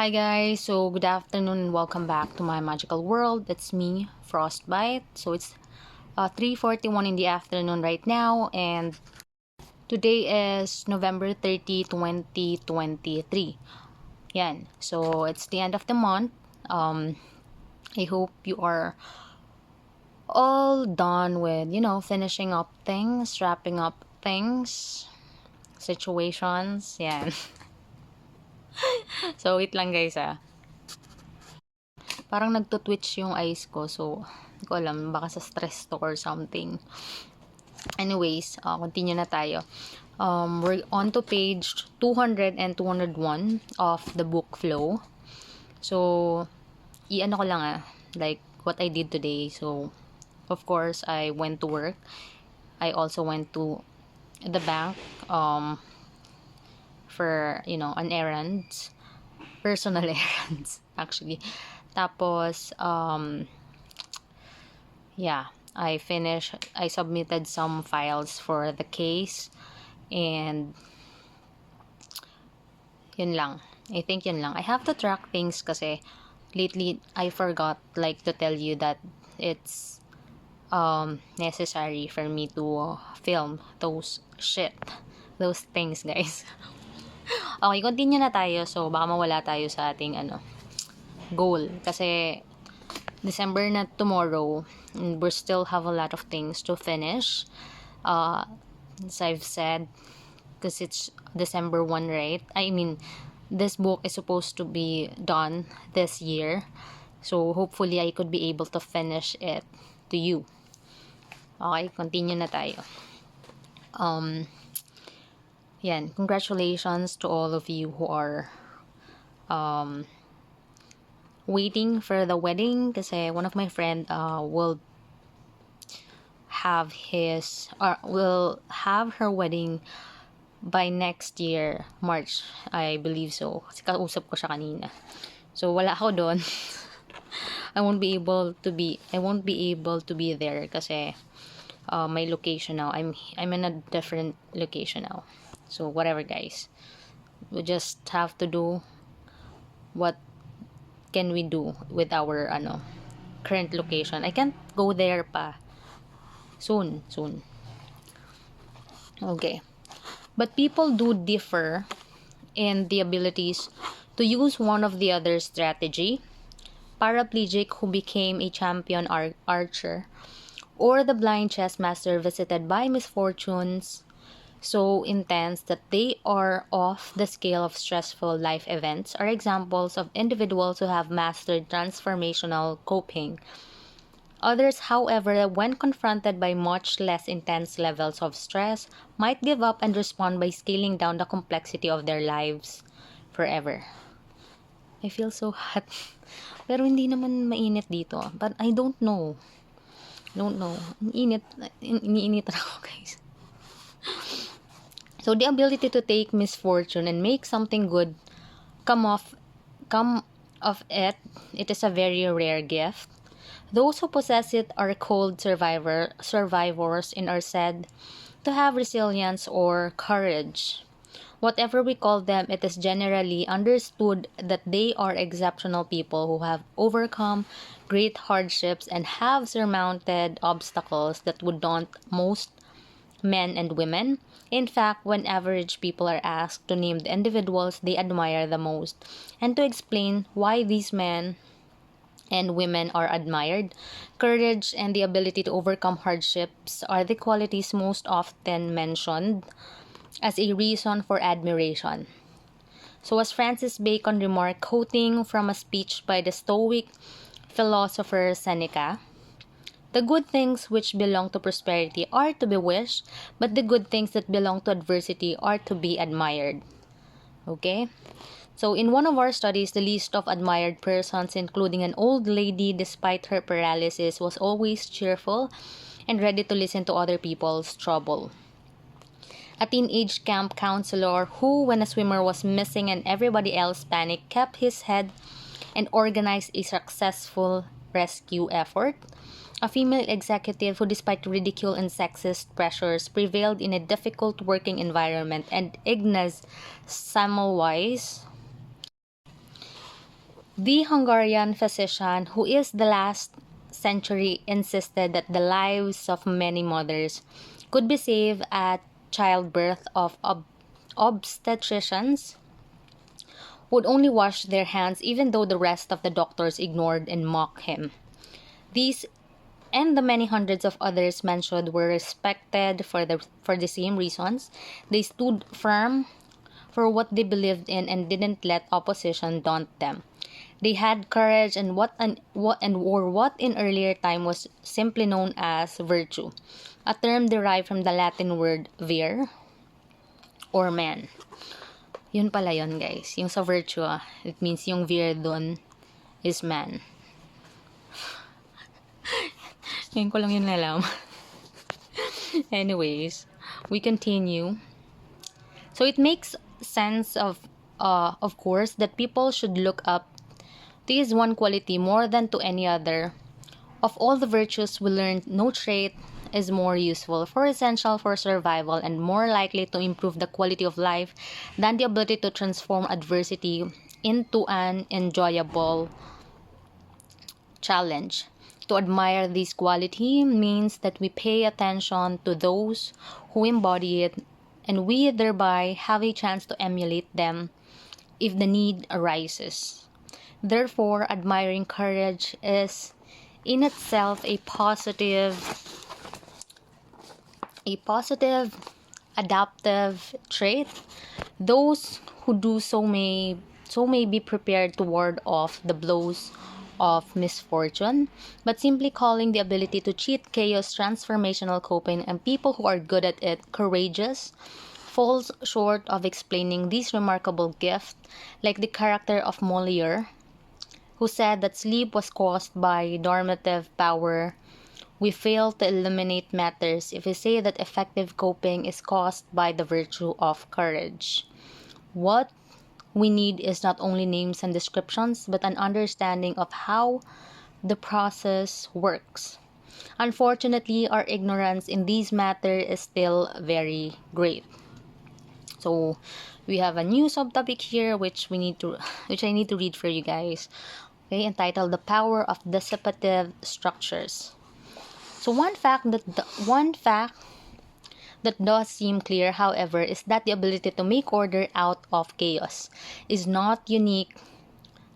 Hi guys, so good afternoon and welcome back to my magical world. It's me, Frostbite. So it's 3:41 in the afternoon right now, and today is November 30, 2023. Yan. So it's the end of the month. Um I hope you are all done with, finishing up things, wrapping up things, situations. Yan. So wait lang guys ah. Parang nagto-twitch yung eyes ko. So, hindi ko alam. Baka sa stress to or something. Anyways, continue na tayo. We're on to page 200 and 201 of the book Flow. So, i-ano ko lang like, what I did today. So, of course, I went to work. I also went to the bank for, an errand. Personal errands, actually. Tapos, yeah, I submitted some files for the case, and yun lang. I think yun lang. I have to track things kasi lately I forgot like to tell you that it's necessary for me to film those things, guys. Okay, continue na tayo. So baka mawala tayo sa ating goal kasi December na tomorrow, and we still have a lot of things to finish. As I've said, because it's December 1, right? I mean, this book is supposed to be done this year. So, hopefully, I could be able to finish it to you. Okay, continue na tayo. Yan, congratulations to all of you who are waiting for the wedding kasi one of my friend will have her wedding by next year, March, I believe so. Kasi kausap ko siya kanina. So wala ako doon. I won't be able to be there kasi my location now. I'm in a different location now. So whatever, guys. We just have to do what can we do with our current location. I can't go there pa. Soon. Okay. But people do differ in the abilities to use one of the other strategy. Paraplegic who became a champion archer, or the blind chess master visited by misfortunes so intense that they are off the scale of stressful life events, are examples of individuals who have mastered transformational coping. Others, however, when confronted by much less intense levels of stress, might give up and respond by scaling down the complexity of their lives forever. I feel so hot. Pero hindi naman mainit dito. But I don't know. Ang init. Iniinit ako, guys. So, the ability to take misfortune and make something good come of it is a very rare gift. Those who possess it are called survivors and are said to have resilience or courage. Whatever we call them, it is generally understood that they are exceptional people who have overcome great hardships and have surmounted obstacles that would daunt most men and women. In fact, when average people are asked to name the individuals they admire the most and to explain why these men and women are admired, courage and the ability to overcome hardships are the qualities most often mentioned as a reason for admiration. So as Francis Bacon remarked, quoting from a speech by the Stoic philosopher Seneca, "The good things which belong to prosperity are to be wished, but the good things that belong to adversity are to be admired." Okay? So in one of our studies, the list of admired persons, including an old lady despite her paralysis, was always cheerful and ready to listen to other people's trouble. A teenage camp counselor who, when a swimmer was missing and everybody else panicked, kept his head and organized a successful rescue effort. A female executive who, despite ridicule and sexist pressures, prevailed in a difficult working environment. And Ignaz Semmelweis, The Hungarian physician, who is the last century, insisted that the lives of many mothers could be saved at childbirth of obstetricians would only wash their hands, even though the rest of the doctors ignored and mocked him. These and the many hundreds of others mentioned were respected for the same reasons. They stood firm for what they believed in and didn't let opposition daunt them. They had courage and what in earlier time was simply known as virtue, a term derived from the Latin word vir or man. Yun pala yun, guys. Yung sa virtue, it means yung vir doon is man. Ngayon ko lang yun alam. Anyways, we continue. So it makes sense of course, that people should look up to his one quality more than to any other. Of all the virtues we learned, no trait is more useful, for essential for survival, and more likely to improve the quality of life than the ability to transform adversity into an enjoyable challenge. To admire this quality means that we pay attention to those who embody it, and we thereby have a chance to emulate them if the need arises. Therefore, admiring courage is in itself a positive, adaptive trait. Those who do so may be prepared to ward off the blows of misfortune, but simply calling the ability to cheat chaos transformational coping, and people who are good at it courageous, falls short of explaining this remarkable gift, like the character of Molière, who said that sleep was caused by dormitive power. We fail to eliminate matters if we say that effective coping is caused by the virtue of courage. What we need is not only names and descriptions, but an understanding of how the process works. Unfortunately, our ignorance in these matters is still very great. So we have a new subtopic here which I need to read for you guys. Okay, entitled "The Power of Dissipative Structures." So one fact that does seem clear, however, is that the ability to make order out of chaos is not unique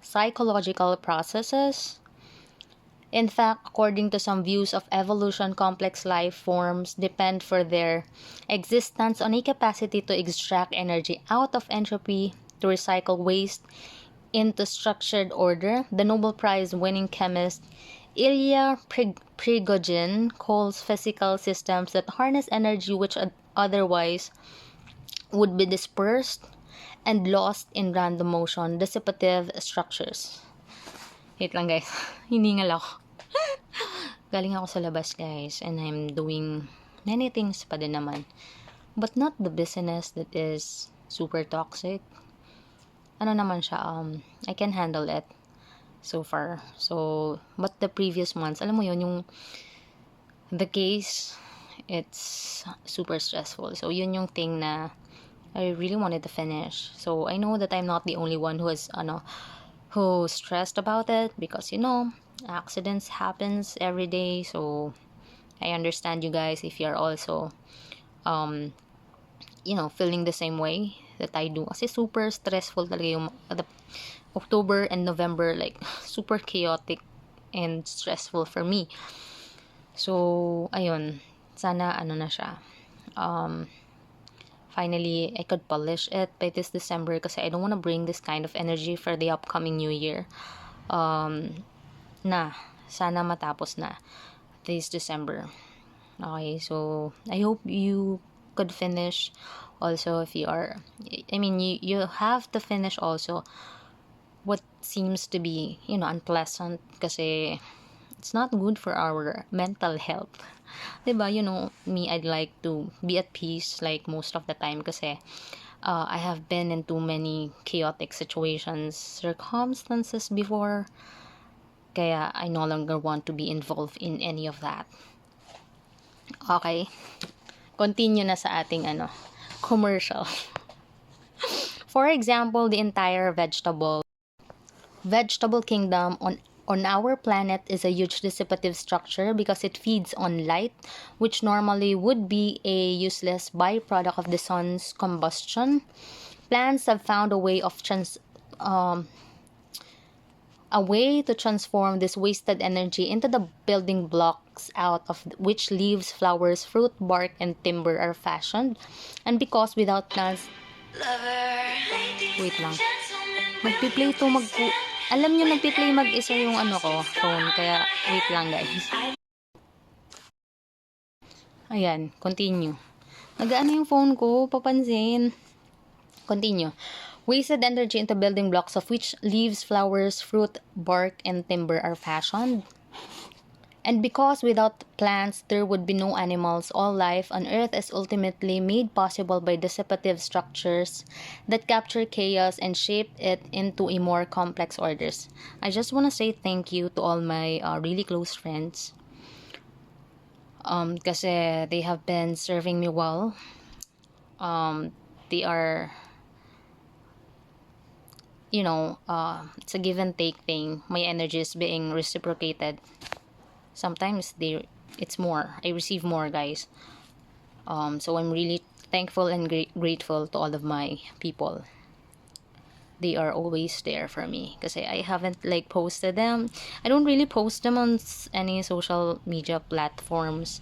psychological processes. In fact, according to some views of evolution, complex life forms depend for their existence on a capacity to extract energy out of entropy, to recycle waste into structured order. The Nobel Prize winning chemist Ilya Prigogine calls physical systems that harness energy which otherwise would be dispersed and lost in random motion dissipative structures. Wait lang, guys. Hiningal ako. Galing ako sa labas, guys, and I'm doing many things pa din naman. But not the business that is super toxic. Ano naman siya, I can handle it so far. So, but the previous months, alam mo yun, the case, it's super stressful. So, yun yung thing na I really wanted to finish. So, I know that I'm not the only one who stressed about it, because, accidents happens every day. So, I understand you guys if you're also, feeling the same way that I do. Kasi super stressful talaga yung the October and November, like super chaotic and stressful for me. So, ayun, sana na siya. Finally, I could polish it by this December kasi I don't want to bring this kind of energy for the upcoming new year. Sana matapos na this December. Okay, so I hope you could finish also if you are, you have to finish also what seems to be, unpleasant kasi it's not good for our mental health. Diba? Me, I'd like to be at peace like most of the time kasi I have been in too many chaotic circumstances before. Kaya I no longer want to be involved in any of that. Okay. Continue na sa ating commercial. For example, the entire vegetable Vegetable kingdom on our planet is a huge dissipative structure because it feeds on light, which normally would be a useless byproduct of the sun's combustion. Plants have found a way to transform this wasted energy into the building blocks out of which leaves, flowers, fruit, bark, and timber are fashioned. And because without plants, wait lang, magpi-play to alam nyo, nagpi-play mag-isa yung ano ko, phone, kaya wait lang guys. Ayan, continue. Nag-ano yung phone ko, papansin. Continue. Wasted energy into building blocks of which leaves, flowers, fruit, bark, and timber are fashioned. And because without plants there would be no animals, all life on Earth is ultimately made possible by dissipative structures that capture chaos and shape it into a more complex orders. I just want to say thank you to all my really close friends. Kasi they have been serving me well. They are, it's a give and take thing. My energy is being reciprocated. Sometimes it's more. I receive more, guys. So I'm really thankful and grateful to all of my people. They are always there for me kasi I haven't like posted them. I don't really post them on any social media platforms.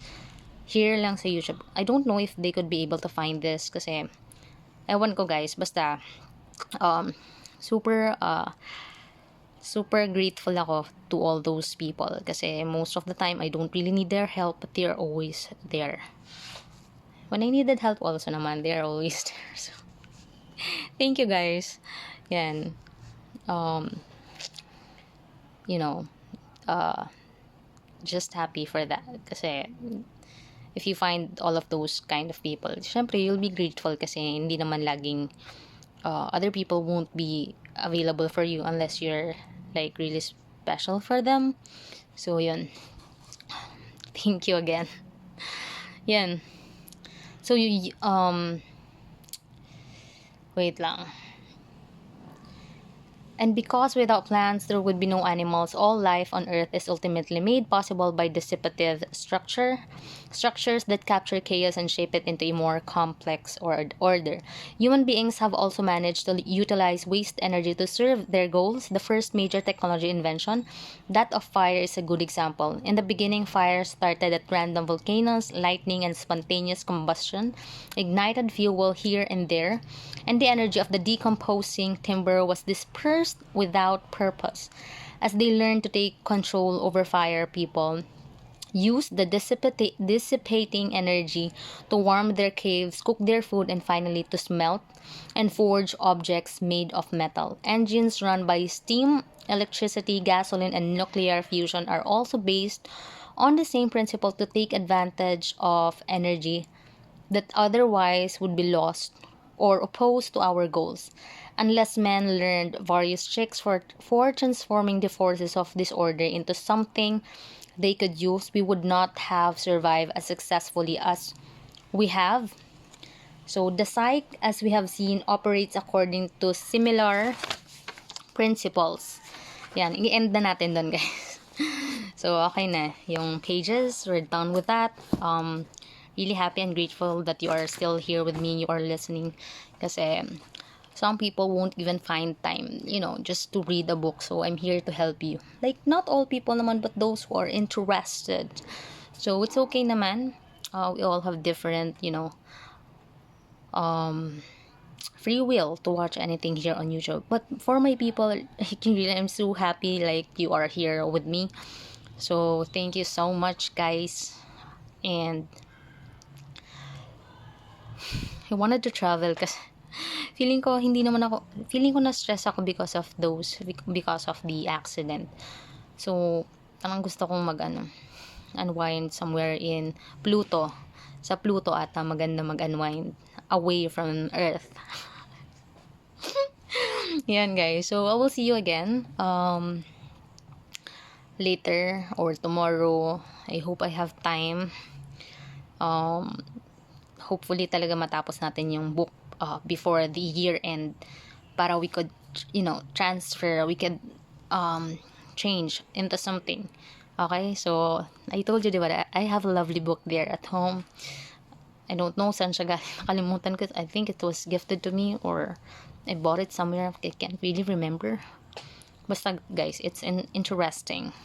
Here lang sa YouTube. I don't know if they could be able to find this kasi ewan ko guys, basta super grateful ako to all those people kasi most of the time I don't really need their help but they're always there. When I needed help also naman, they're always there. So, thank you guys. Yan. Just happy for that kasi if you find all of those kind of people, syempre you'll be grateful kasi hindi naman laging other people won't be available for you unless you're like really special for them. So yun. Thank you again. Yan. So wait lang. And because without plants there would be no animals, all life on Earth is ultimately made possible by dissipative structures that capture chaos and shape it into a more complex order. Human beings have also managed to utilize waste energy to serve their goals. The first major technology invention, that of fire, is a good example. In the beginning, fire started at random volcanoes, lightning, and spontaneous combustion ignited fuel here and there, and the energy of the decomposing timber was dispersed without purpose. As they learned to take control over fire, people used the dissipating energy to warm their caves, cook their food, and finally to smelt and forge objects made of metal. Engines run by steam, electricity, gasoline, and nuclear fusion are also based on the same principle to take advantage of energy that otherwise would be lost or opposed to our goals. Unless men learned various tricks for transforming the forces of disorder into something they could use, we would not have survived as successfully as we have. So the psyche, as we have seen, operates according to similar principles. Yan, i-end na natin doon, guys. So, okay na. Yung pages, we're done with that. Really happy and grateful that you are still here with me, you are listening. Kasi some people won't even find time, just to read a book. So I'm here to help you. Like, not all people naman, but those who are interested. So it's okay naman. We all have different, free will to watch anything here on YouTube. But for my people, I'm so happy like you are here with me. So thank you so much, guys. And I wanted to travel kasi feeling ko na stress ako because of the accident. So parang gusto kong unwind somewhere in Pluto. Sa Pluto ata maganda mag-unwind away from Earth. Yan guys. So I will see you again later or tomorrow. I hope I have time. Hopefully talaga matapos natin yung book before the year end para we could we could change into something. Okay, so I told you, diba, I have a lovely book there at home. I don't know saan siya galing. Nakalimutan ko. I think it was gifted to me or I bought it somewhere. I can't really remember. Basta guys, it's interesting.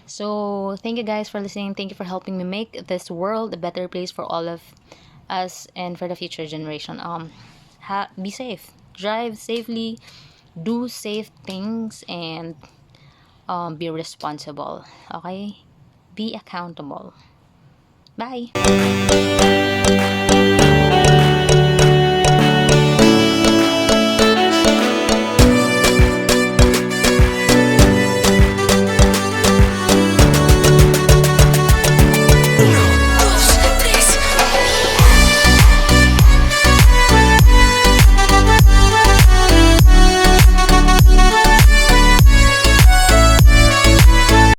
So thank you guys for listening. Thank you for helping me make this world a better place for all of us and for the future generation. Be safe, drive safely, do safe things, and be responsible. Okay, be accountable. Bye.